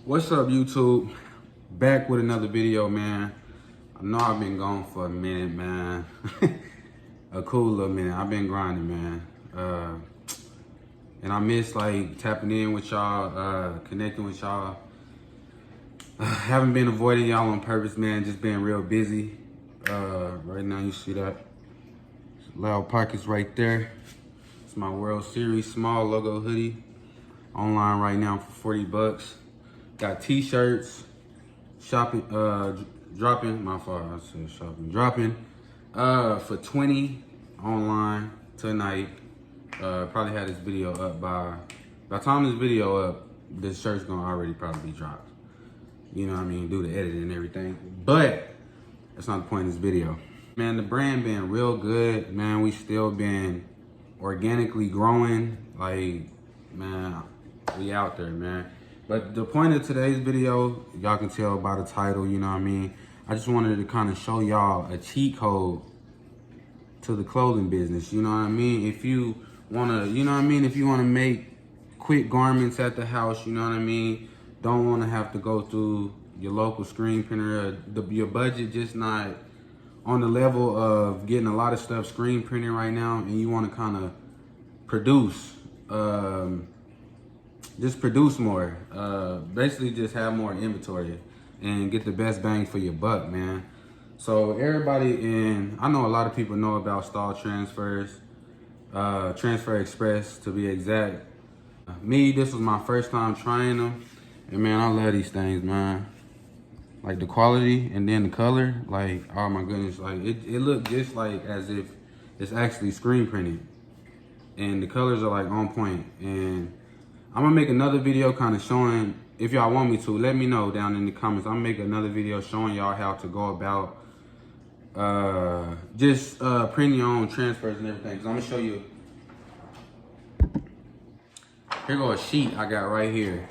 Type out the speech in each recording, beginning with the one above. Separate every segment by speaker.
Speaker 1: What's up, YouTube? Back with another video, man. I know I've been gone for a minute, man. A cool little minute. I've been grinding, man. And I miss like tapping in with y'all, connecting with y'all. Haven't been avoiding y'all on purpose, man. Just been real busy. Right now, you see that loud pockets right there. It's my World Series small logo hoodie. Online right now for 40 bucks. Got t-shirts, shopping, dropping, my fault, I said shopping, dropping, for 20 online tonight. Probably had this video up by the time this video up, this shirt's gonna already probably be dropped. You know what I mean, do the editing and everything. But that's not the point of this video. Man, the brand been real good, man. We still been organically growing. Like, man, we out there, man. But the point of today's video, y'all can tell by the title, you know what I mean? I just wanted to kind of show y'all a cheat code to the clothing business, you know what I mean? If you wanna, you know what I mean? If you wanna make quick garments at the house, you know what I mean? Don't wanna have to go through your local screen printer. Your budget just not on the level of getting a lot of stuff screen printed right now, and you wanna kind of produce, just produce more. Basically just have more inventory and get the best bang for your buck, man. So everybody I know a lot of people know about Stahls transfers, Transfer Express to be exact. Me, this was my first time trying them. And man, I love these things, man. Like the quality and then the color, like, oh my goodness. Like it looked just like as if it's actually screen printed. And the colors are like on point. And I'm gonna make another video kind of showing, if y'all want me to, let me know down in the comments. I'm gonna make another video showing y'all how to go about just printing your own transfers and everything. Cause I'm gonna show you. Here go a sheet I got right here.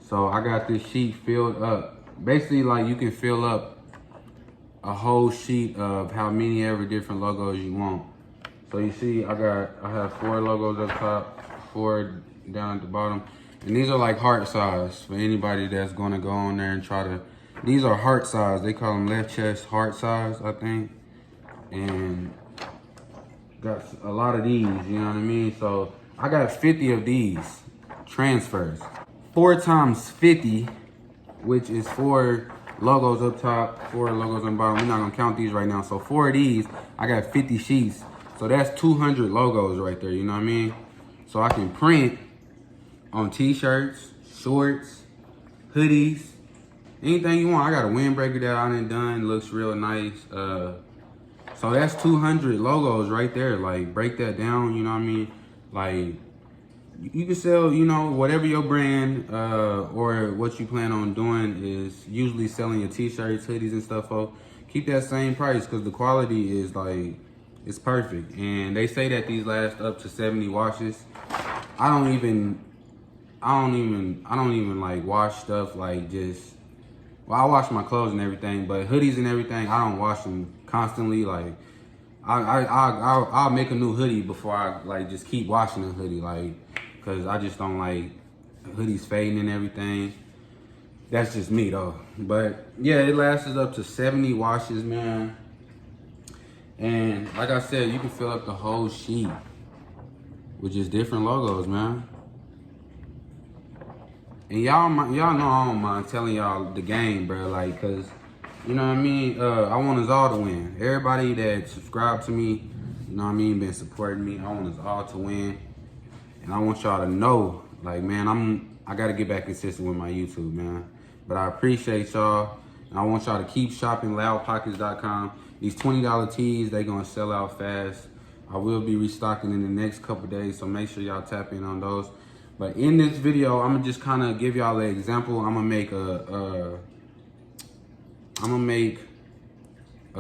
Speaker 1: So I got this sheet filled up. Basically, like, you can fill up a whole sheet of how many ever different logos you want. So you see, I have 4 logos up top, 4 down at the bottom. And these are like heart size for anybody that's gonna go on there and try to, these are heart size. They call them left chest heart size, I think. And got a lot of these, you know what I mean? So I got 50 of these transfers. 4 times 50, which is 4 logos up top, 4 logos on the bottom. We're not gonna count these right now. So 4 of these, I got 50 sheets. So that's 200 logos right there, you know what I mean? So I can print on t-shirts, shorts, hoodies, anything you want. I got a windbreaker that I done, looks real nice. So that's 200 logos right there. Like, break that down, you know what I mean? Like, you can sell, you know, whatever your brand or what you plan on doing is usually selling your t-shirts, hoodies and stuff for. Keep that same price because the quality is like, it's perfect. And they say that these last up to 70 washes. I don't even like wash stuff like just, well, I wash my clothes and everything, but hoodies and everything, I don't wash them constantly. Like, I'll make a new hoodie before I like just keep washing the hoodie, like, cause I just don't like hoodies fading and everything. That's just me though. But yeah, it lasts up to 70 washes, man. And like I said, you can fill up the whole sheet with just different logos, man. And y'all know I don't mind telling y'all the game, bro. Like, cause you know what I mean. I want us all to win. Everybody that subscribed to me, you know what I mean, been supporting me. I want us all to win, and I want y'all to know, like, man, I gotta get back consistent with my YouTube, man. But I appreciate y'all, and I want y'all to keep shopping loudpockets.com. These $20 tees, they gonna sell out fast. I will be restocking in the next couple days, so make sure y'all tap in on those. But in this video, I'm gonna just kind of give y'all an example. I'm gonna make a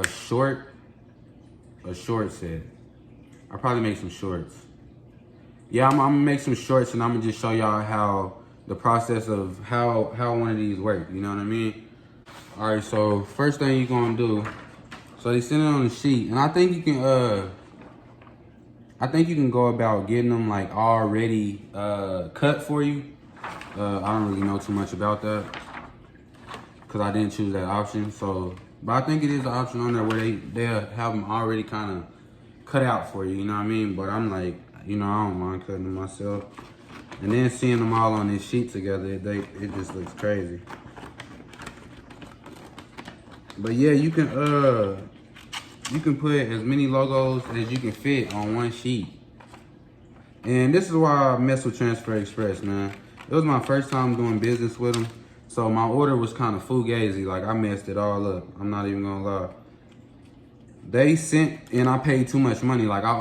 Speaker 1: short set. I'll probably make some shorts. Yeah, I'm gonna make some shorts, and I'm gonna just show y'all how the process of how one of these work. You know what I mean? All right. So first thing you're gonna do. So they send it on the sheet, and I think you can go about getting them like already cut for you. I don't really know too much about that because I didn't choose that option. So, but I think it is an option on there where they'll have them already kind of cut out for you, you know what I mean? But I'm like, you know, I don't mind cutting them myself. And then seeing them all on this sheet together, it just looks crazy. But yeah, you can put as many logos as you can fit on one sheet. And this is why I mess with Transfer Express, man. It was my first time doing business with them. So my order was kind of fugazi. Like, I messed it all up. I'm not even gonna lie. They sent, and I paid too much money. Like, I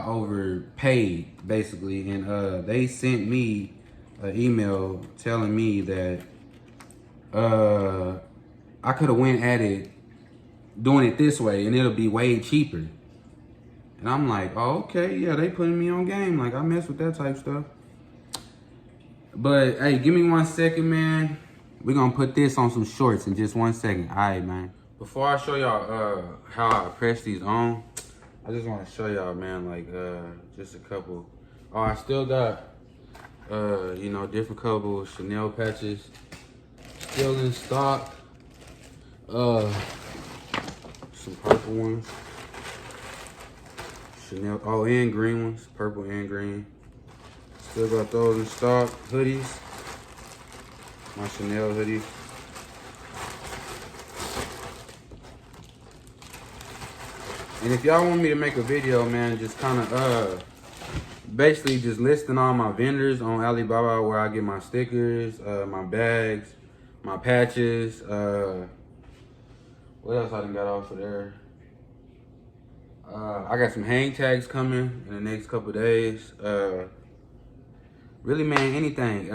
Speaker 1: overpaid, basically. And they sent me an email telling me that I could have went at it doing it this way and it'll be way cheaper. And I'm like, oh, okay, yeah, they putting me on game. Like, I mess with that type stuff. But, hey, give me 1 second, man. We're going to put this on some shorts in just 1 second. All right, man. Before I show y'all how I press these on, I just want to show y'all, man, like, just a couple. Oh, I still got, you know, different couple Chanel patches still in stock. Some purple ones. Chanel, oh, and green ones, purple and green. Still got those in stock. Hoodies, my Chanel hoodie. And if y'all want me to make a video, man, just kind of basically just listing all my vendors on Alibaba where I get my stickers, my bags, my patches. What else I done got off of there? I got some hang tags coming in the next couple days. Really, man, anything.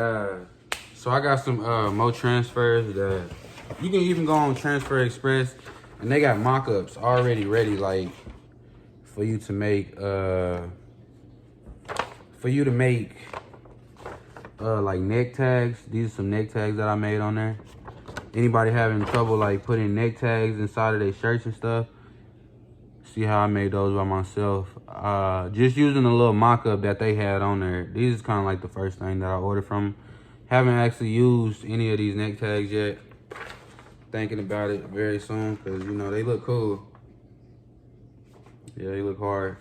Speaker 1: So I got some more transfers that you can even go on Transfer Express, and they got mock-ups already ready, like for you to make like neck tags. These are some neck tags that I made on there. Anybody having trouble like putting neck tags inside of their shirts and stuff, see how I made those by myself. Just using a little mock-up that they had on there. These is kind of like the first thing that I ordered from. Haven't actually used any of these neck tags yet. Thinking about it very soon because, you know, they look cool. Yeah, they look hard.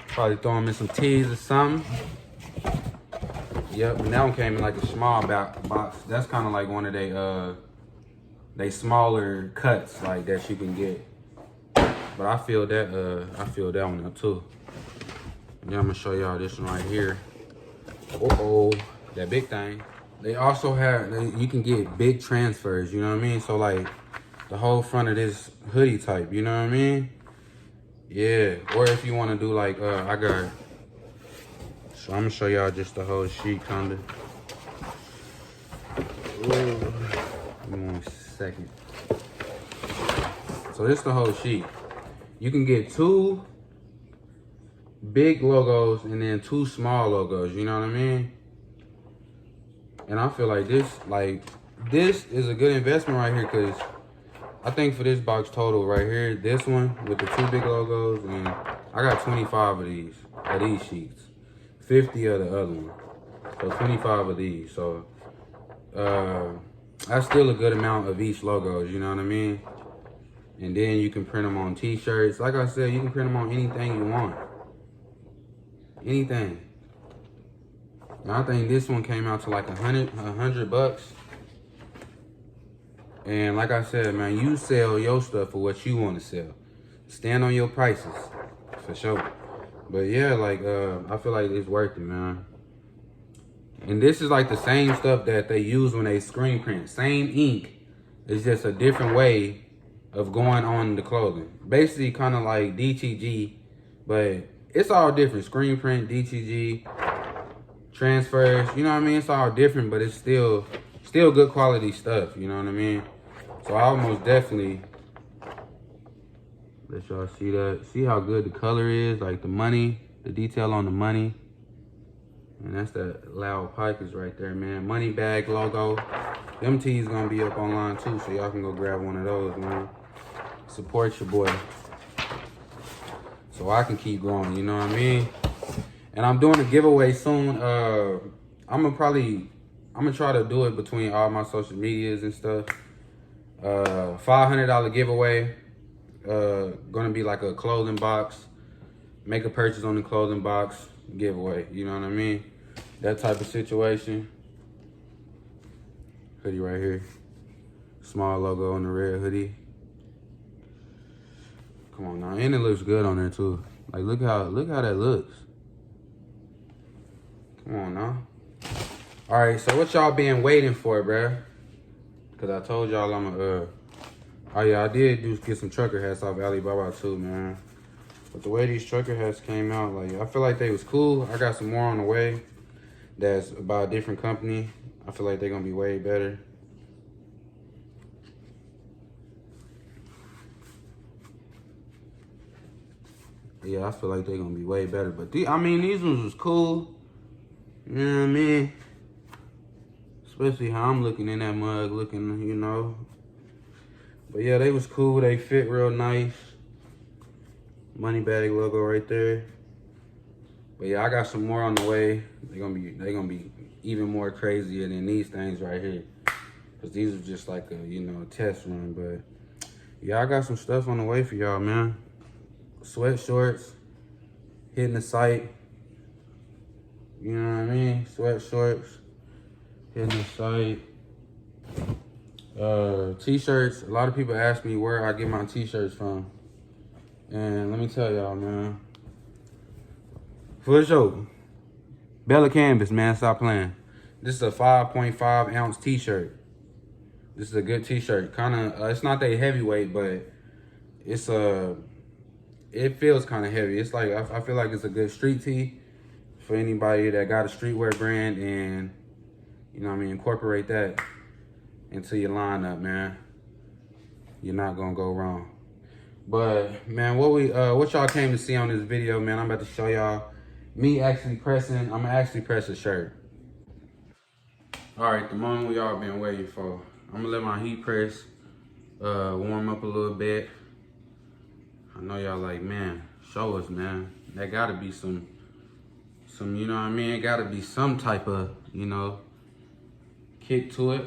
Speaker 1: Probably throw them in some tees or something. Yep, and that one came in like a small box. That's kind of like one of they smaller cuts like that you can get. But I feel that one up too. Yeah, I'm gonna show y'all this one right here. Oh, that big thing. They also have, you can get big transfers, you know what I mean? So like the whole front of this hoodie type, you know what I mean? Yeah, or if you wanna do like, so I'm gonna show y'all just the whole sheet kinda. Ooh, give me 1 second. So this is the whole sheet. You can get 2 big logos and then 2 small logos, you know what I mean? And I feel like this is a good investment right here because I think for this box total right here, this one with the 2 big logos, and I got 25 of these sheets, 50 of the other one, so 25 of these. So that's still a good amount of each logos, you know what I mean? And then you can print them on t-shirts. Like I said, you can print them on anything you want. Anything. And I think this one came out to like $100. And like I said, man, you sell your stuff for what you want to sell. Stand on your prices, for sure. But yeah, like, I feel like it's worth it, man. And this is like the same stuff that they use when they screen print. Same ink. It's just a different way of going on the clothing. Basically kind of like DTG, but it's all different. Screen print, DTG, transfers, you know what I mean? It's all different, but it's still good quality stuff, you know what I mean? So I almost definitely let y'all see that. See how good the color is, like the money, the detail on the money. And that's that Loud Pikers right there, man. Money bag logo. Them tees gonna be up online too, so y'all can go grab one of those, man. Support your boy so I can keep growing, you know what I mean? And I'm doing a giveaway soon. I'm gonna try to do it between all my social medias and stuff. $500 giveaway. Gonna be like a clothing box. Make a purchase on the clothing box, giveaway. You know what I mean? That type of situation. Hoodie right here. Small logo on the red hoodie. Come on now, and it looks good on there too. Like look how that looks. Come on now. All right, so what y'all been waiting for, bruh? Cause I told y'all I'm oh yeah, I did get some trucker hats off Alibaba too, man. But the way these trucker hats came out, like I feel like they was cool. I got some more on the way. That's about a different company. I feel like they're gonna be way better. Yeah, I feel like they're gonna be way better. But these ones was cool. You know what I mean? Especially how I'm looking in that mug, you know. But yeah, they was cool. They fit real nice. Money bag logo right there. But yeah, I got some more on the way. They're gonna be even more crazier than these things right here. Cause these are just like a, you know, test run. But yeah, I got some stuff on the way for y'all, man. Sweat shorts, hitting the site. You know what I mean? Sweat shorts, hitting the site. T-shirts. A lot of people ask me where I get my t-shirts from. And let me tell y'all, man. For sure. Bella Canvas, man. Stop playing. This is a 5.5 ounce t-shirt. This is a good t-shirt. It's not that heavyweight, but it's it feels kind of heavy. It's like, I feel like it's a good street tee for anybody that got a streetwear brand, and, you know what I mean, incorporate that into your lineup, man. You're not gonna go wrong. But man, what y'all came to see on this video, man, I'm about to show y'all me actually pressing. I'm gonna actually press a shirt. All right, the moment we all been waiting for. I'm gonna let my heat press warm up a little bit. I know y'all like, man, show us, man. There gotta be some, you know what I mean? It gotta be some type of, you know, kick to it.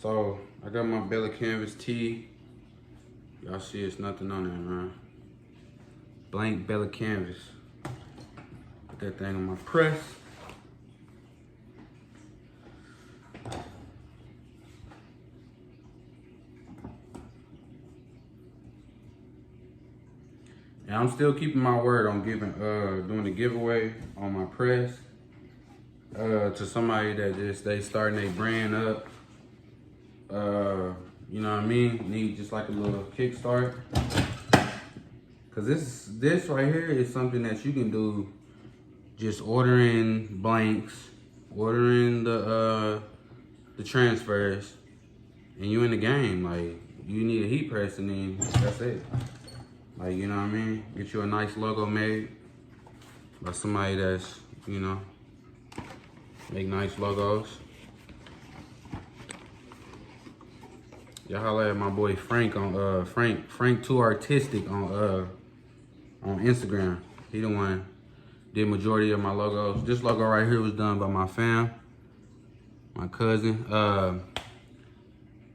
Speaker 1: So I got my Bella Canvas tee. Y'all see it's nothing on there, man. Blank Bella Canvas. Put that thing on my press. And I'm still keeping my word on doing the giveaway on my press to somebody that they starting their brand up. You know what I mean? Need just like a little kickstart. Cause this right here is something that you can do just ordering blanks, ordering the transfers, and you in the game. Like you need a heat press and then that's it. Like, you know what I mean? Get you a nice logo made by somebody that's, you know, make nice logos. Y'all holla at my boy Frank on Frank Too Artistic on Instagram. He the one did majority of my logos. This logo right here was done by my fam, my cousin.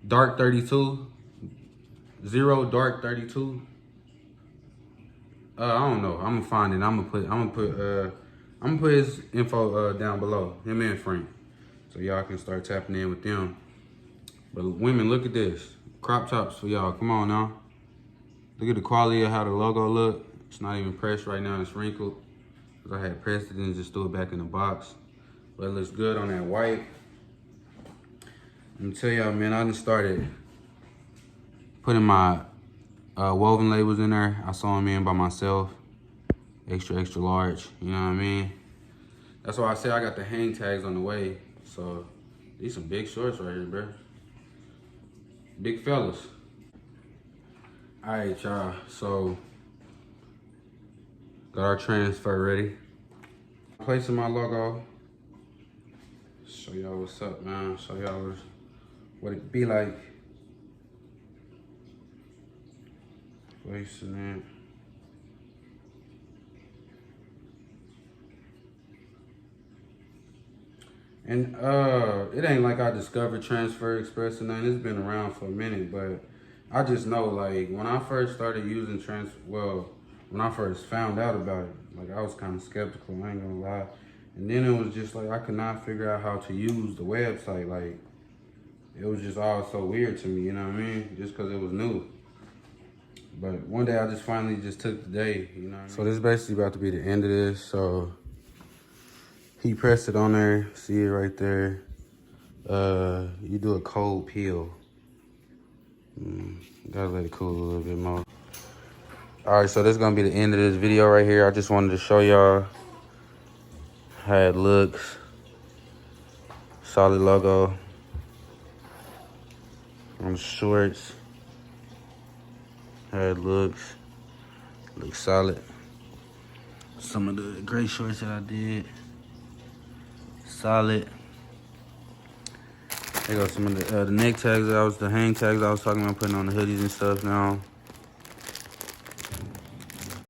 Speaker 1: Dark 32, Zero Dark 32. I don't know. I'm gonna find it. I'm gonna put his info down below. Him and Frank, so y'all can start tapping in with them. But women, look at this. Crop tops for y'all. Come on now. Look at the quality of how the logo look. It's not even pressed right now. It's wrinkled. Cause I had pressed it and just threw it back in the box. But it looks good on that white. Let me tell y'all, man, I done started putting my woven labels in there. I saw them in by myself. Extra, extra large. You know what I mean? That's why I say I got the hang tags on the way. So these some big shorts right here, bro. Big fellas. All right, y'all. So got our transfer ready. Placing my logo. Show y'all what's up, man. Show y'all what it be like. Placing it. And it ain't like I discovered Transfer Express or nothing. It's been around for a minute, but I just know like when I first started using when I first found out about it, like I was kind of skeptical, I ain't gonna lie. And then it was just like I could not figure out how to use the website. Like it was just all so weird to me, you know what I mean? Just because it was new. But one day I just finally just took the day, you know what I mean? So this is basically about to be the end of this. So he pressed it on there, see it right there. You do a cold peel. Gotta let it cool a little bit more. All right, so this is gonna be the end of this video right here. I just wanted to show y'all how it looks. Solid logo on the shorts. How it looks solid. Some of the gray shorts that I did, solid. There go some of the neck tags the hang tags I was talking about putting on the hoodies and stuff now.